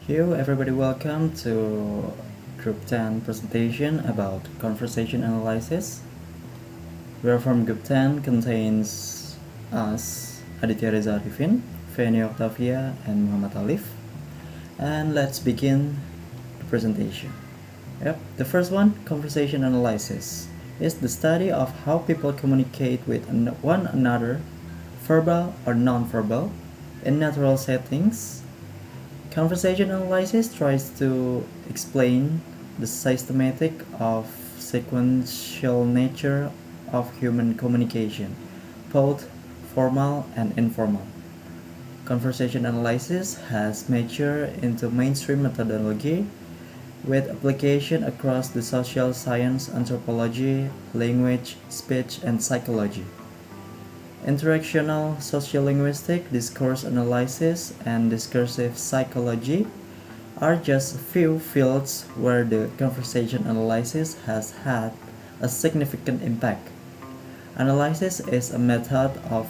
Hello everybody, welcome to Group 10 presentation about conversation analysis. Where from Group 10 contains us, Aditya Reza Arifin, Feni Octavia, and Muhammad Alif. And let's begin the presentation. The first one, conversation analysis, is the study of how people communicate with one another, verbal or non-verbal, in natural settings. Conversation analysis tries to explain the systematic of sequential nature of human communication, both formal and informal. Conversation analysis has matured into mainstream methodology with application across the social science, anthropology, language, speech, and psychology. Interactional sociolinguistic, discourse analysis, and discursive psychology are just a few fields where the conversation analysis has had a significant impact. Analysis is a method of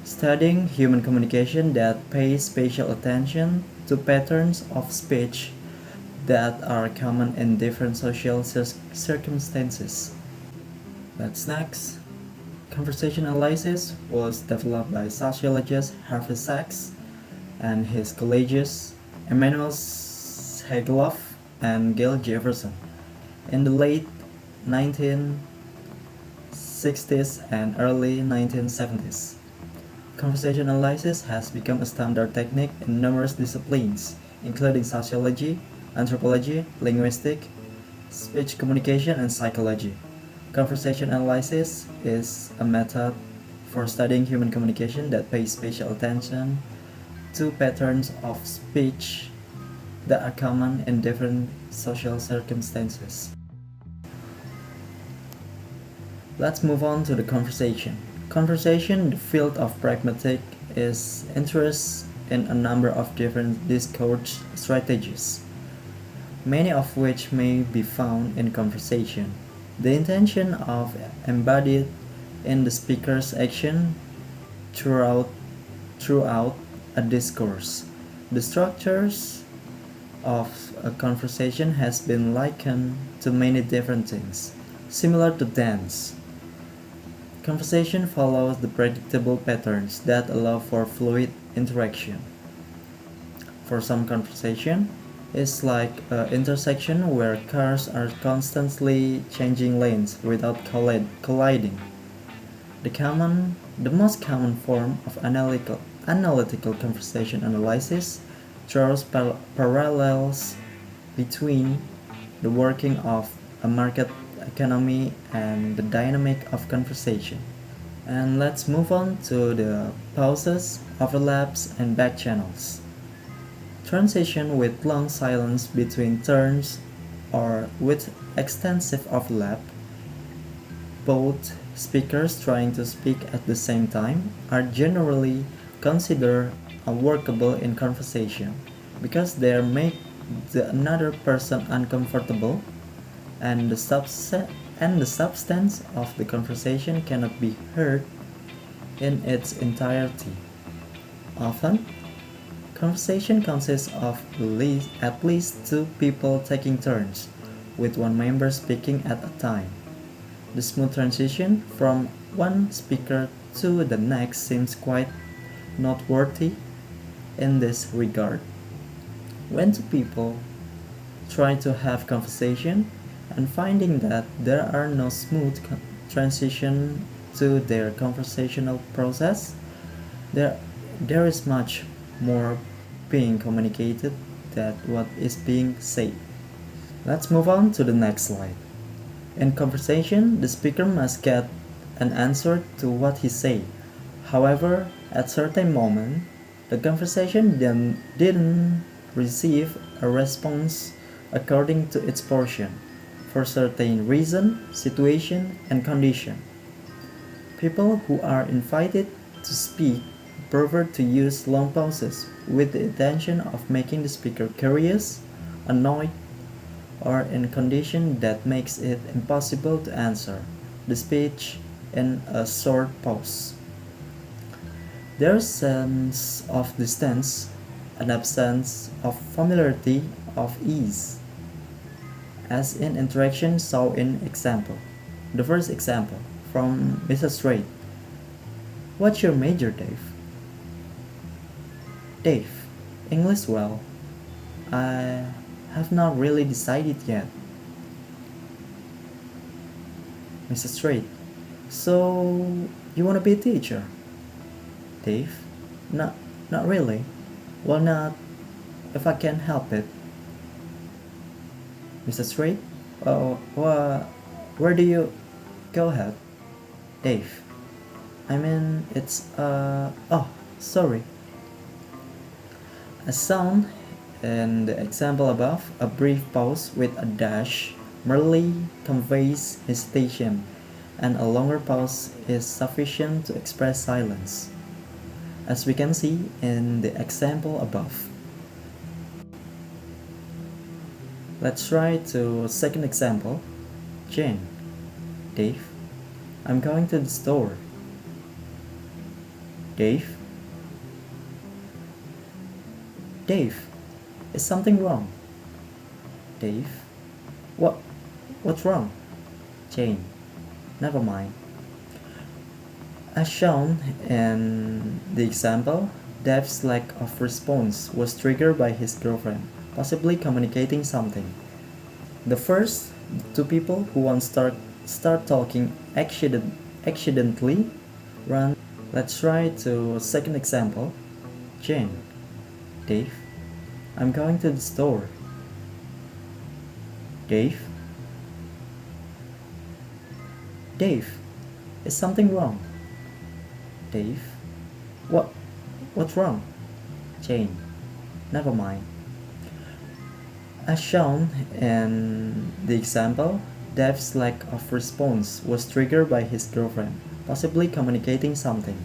studying human communication that pays special attention to patterns of speech that are common in different social circumstances. That's next. Conversation analysis was developed by sociologist Harvey Sachs and his colleagues Emmanuel Segeloff and Gail Jefferson in the late 1960s and early 1970s. Conversation analysis has become a standard technique in numerous disciplines, including sociology, anthropology, linguistics, speech communication, and psychology. Conversation analysis is a method for studying human communication that pays special attention to patterns of speech that are common in different social circumstances. Let's move on to the conversation. Conversation, the field of pragmatic, is interested in a number of different discourse strategies, many of which may be found in conversation. The intention of embodied in the speaker's action throughout a discourse. The structures of a conversation has been likened to many different things, similar to dance. Conversation follows the predictable patterns that allow for fluid interaction. For some conversation, it's like an intersection where cars are constantly changing lanes without colliding. The most common form of analytical conversation analysis draws parallels between the working of a market economy and the dynamic of conversation. And let's move on to the pauses, overlaps, and back channels. Transition with long silence between turns or with extensive overlap, both speakers trying to speak at the same time, are generally considered unworkable in conversation because they make the another person uncomfortable and the substance of the conversation cannot be heard in its entirety. Often, conversation consists of at least two people taking turns, with one member speaking at a time. The smooth transition from one speaker to the next seems quite noteworthy in this regard. When two people try to have conversation and finding that there are no smooth transition to their conversational process, there is much more being communicated than what is being said. Let's move on to the next slide. In conversation, the speaker must get an answer to what he said. However, at certain moment, the conversation didn't receive a response according to its portion, for certain reason, situation, and condition. People who are invited to speak prefer to use long pauses with the intention of making the speaker curious, annoyed, or in a condition that makes it impossible to answer the speech in a short pause. Their sense of distance an absence of familiarity, of ease, as in interaction saw in example. The first example from Mrs. Reid. What's your major, Dave? Dave, English well. I have not really decided yet. Mrs. Reid. So you wanna be a teacher? Dave? Not really. Well, not if I can help it. Mrs. Reid? Oh, where do you go ahead? Dave. I mean, it's, oh, sorry. As shown in the example above, a brief pause with a dash merely conveys hesitation, and a longer pause is sufficient to express silence, as we can see in the example above. Let's try to second example. Jane. Dave. I'm going to the store. Dave. Dave, is something wrong? Dave. What's wrong? Jane. Never mind. As shown in the example, Dave's lack of response was triggered by his girlfriend, possibly communicating something. The first, two people who once start talking accidentally run. Let's try to second example. Jane. Dave. I'm going to the store. Dave. Dave, is something wrong? Dave. What's wrong? Jane. Never mind. As shown in the example, Dave's lack of response was triggered by his girlfriend, possibly communicating something.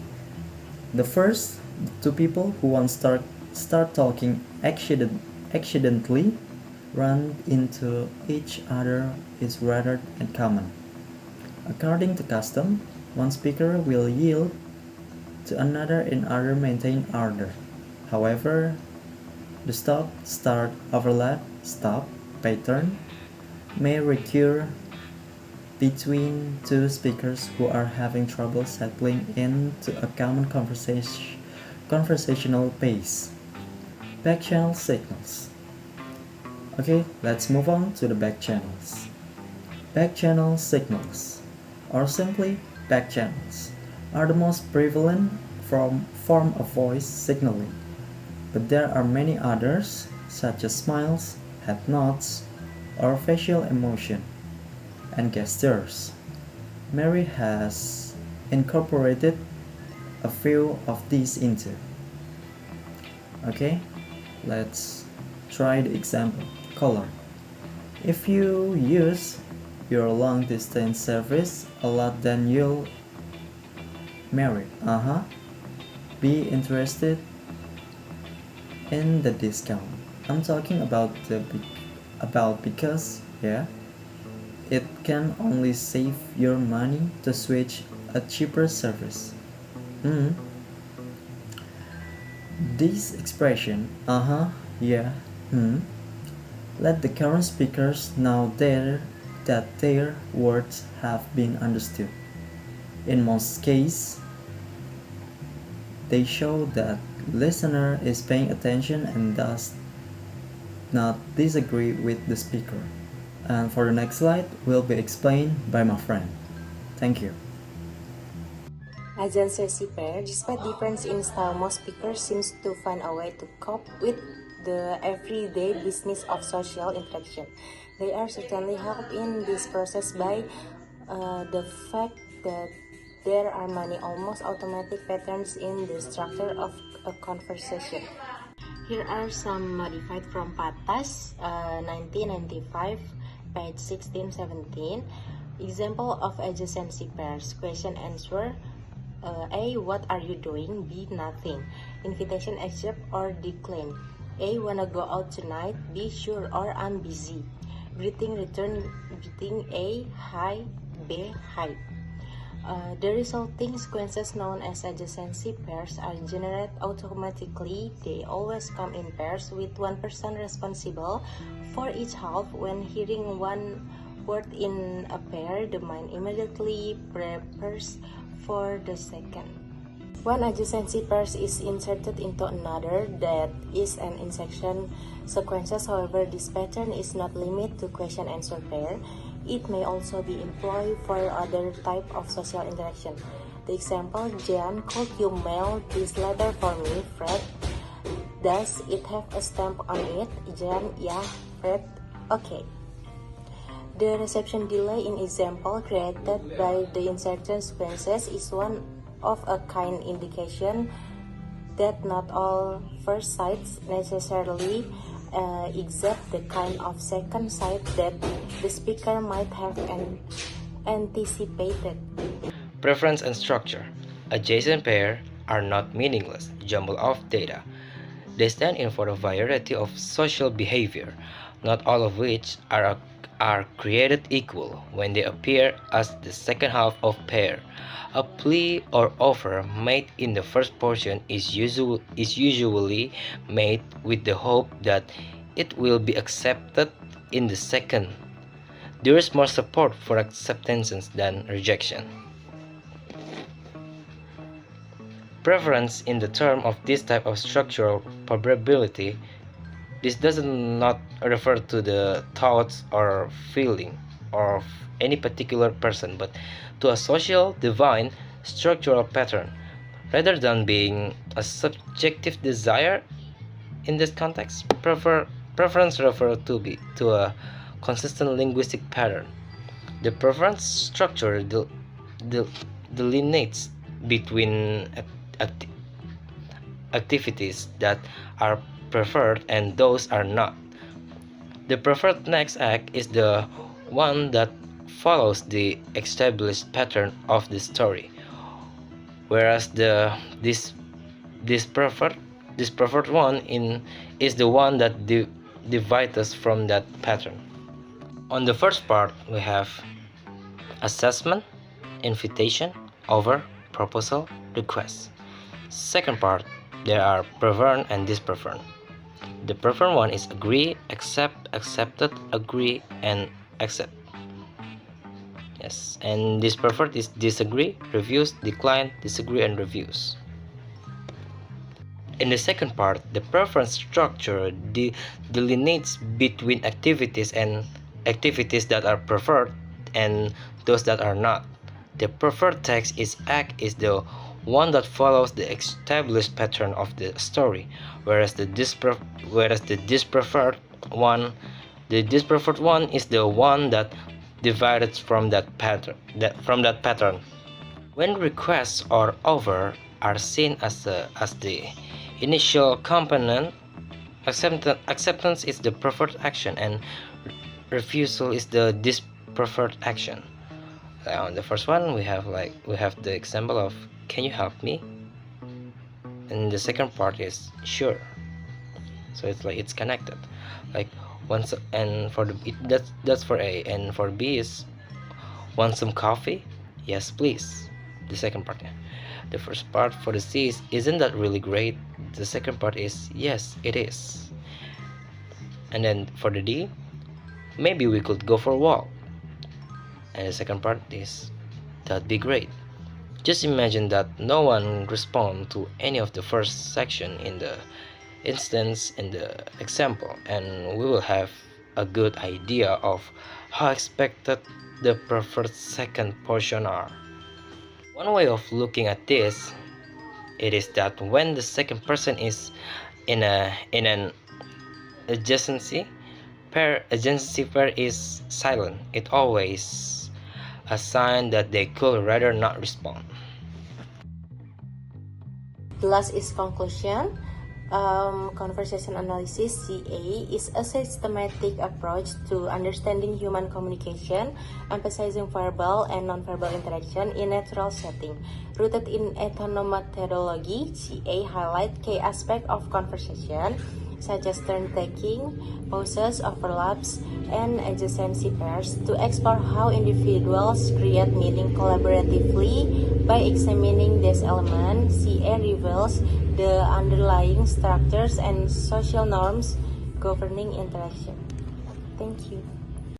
The first, two people who once start talking accidentally run into each other is rather uncommon. According to custom, one speaker will yield to another in order maintain order. However, the stop, start, overlap, stop pattern may recur between two speakers who are having trouble settling into a common conversational pace. Backchannel signals. Okay, let's move on to the backchannels. Backchannel signals, or simply backchannels, are the most prevalent form of voice signaling, but there are many others, such as smiles, head nods, or facial emotion and gestures. Mary has incorporated a few of these into. Okay, let's try the example. Color. If you use your long distance service a lot, then you'll marry. Be interested in the discount. I'm talking about because it can only save your money to switch a cheaper service. This expression, let the current speakers know that their words have been understood. In most cases, they show that listener is paying attention and does not disagree with the speaker. And for the next slide will be explained by my friend. Thank you. As answers pair, despite difference in style, most speakers seems to find a way to cope with the everyday business of social interaction. They are certainly helped in this process by the fact that there are many almost automatic patterns in the structure of a conversation. Here are some modified from Patas, 1995, page 16-17. Example of adjacency pairs. Question answer. A. What are you doing? B. Nothing. Invitation accept or decline. A. Wanna go out tonight? B. Sure or I'm busy. Greeting return greeting. A. Hi. B. Hi. The resulting sequences known as adjacency pairs are generated automatically. They always come in pairs with one person responsible for each half. When hearing one word in a pair, the mind immediately prepares for the second. When adjacency pairs is inserted into another, that is an insertion sequences. However, this pattern is not limited to question-answer pair. It may also be employed for other type of social interaction. The example, Jan, could you mail this letter for me, Fred? Does it have a stamp on it? Jan, yeah, Fred, okay. The reception delay in example created by the insertion sequences is one of a kind indication that not all first sights necessarily except the kind of second sight that the speaker might have anticipated. Preference and structure. Adjacent pairs are not meaningless jumble of data. They stand in for a variety of social behavior, not all of which are created equal when they appear as the second half of pair. A plea or offer made in the first portion is usually made with the hope that it will be accepted in the second. There is more support for acceptance than rejection. Preference in the term of this type of structural probability. This does not refer to the thoughts or feeling of any particular person, but to a social, divine, structural pattern, rather than being a subjective desire. In this context, preference refers to a consistent linguistic pattern. The preference structure delineates between activities that are preferred and those are not. The preferred next act is the one that follows the established pattern of the story, whereas this preferred one is the one that divides us from that pattern. On the first part, we have assessment, invitation, offer, proposal, request. Second part, there are preferred and dispreferred. The preferred one is agree, accept, accepted, agree, and accept. Yes, and dispreferred is disagree, refuse, decline, disagree, and refuse. In the second part, the preference structure delineates between activities that are preferred and those that are not. The preferred text is act is the one that follows the established pattern of the story, whereas the dispreferred one is the one that divides from that pattern. When requests or offer are seen as the initial component, acceptance is the preferred action and refusal is the dispreferred action. On the first one, we have the example of can you help me, and the second part is sure. So it's connected. Like once, and for that's for A, and for B is want some coffee? Yes, please. The second part. The first part for the C is isn't that really great? The second part is yes, it is. And then for the D, maybe we could go for a walk. And the second part is that'd be great. Just imagine that no one responds to any of the first section in the instance in the example, and we will have a good idea of how expected the preferred second portion are. One way of looking at this, it is that when the second person is in an adjacency pair is silent, it always a sign that they could rather not respond. The last is conclusion. Conversation analysis (CA) is a systematic approach to understanding human communication, emphasizing verbal and nonverbal interaction in natural setting. Rooted in ethnomethodology, CA highlight key aspects of conversation, such as turn-taking, pauses, overlaps, and adjacency pairs to explore how individuals create meaning collaboratively. By examining these elements, CA reveals the underlying structures and social norms governing interaction. Thank you.